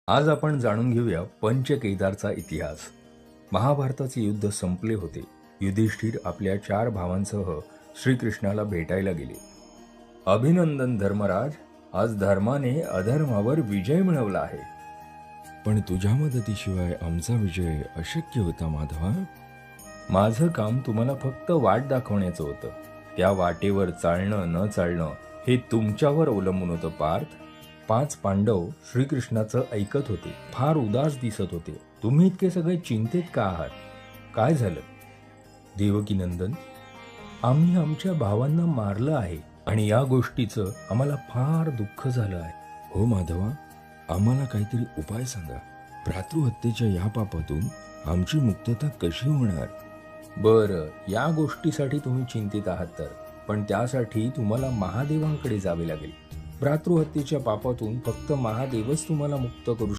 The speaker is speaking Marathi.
आज आपण जाणून घेऊया पंचकेदारचा इतिहास. महाभारताचे युद्ध संपले होते. युधिष्ठिर आपल्या 4 भावांसह श्रीकृष्णाला भेटायला गेले. अभिनंदन धर्मराज, आज धर्माने अधर्मावर विजय मिळवला आहे. पण तुझ्या मदतीशिवाय आमचा विजय अशक्य होता माधवा. माझं काम तुम्हाला फक्त वाट दाखवण्याचं होतं. त्या वाटेवर चालणं न चालणं हे तुमच्यावर अवलंबून होतं पार्थ. 5 पांडव श्रीकृष्णाचं ऐकत होते. फार उदास दिसत होते. तुम्ही इतके सगळे चिंतेत का आहात? काय झालं? देवकीनंदन, आम्ही आमच्या भावांना मारलं आहे आणि या गोष्टीचं आम्हाला फार दुःख झालं आहे. हो माधवा, आम्हाला काहीतरी उपाय सांगा. भ्रातृहत्येच्या या पापातून आमची मुक्तता कशी होणार? बरं, या गोष्टीसाठी तुम्ही चिंतित आहात तर, पण त्यासाठी तुम्हाला महादेवांकडे जावे लागेल. भ्रातृहत्येच्या पापातून फक्त महादेवच तुम्हाला मुक्त करू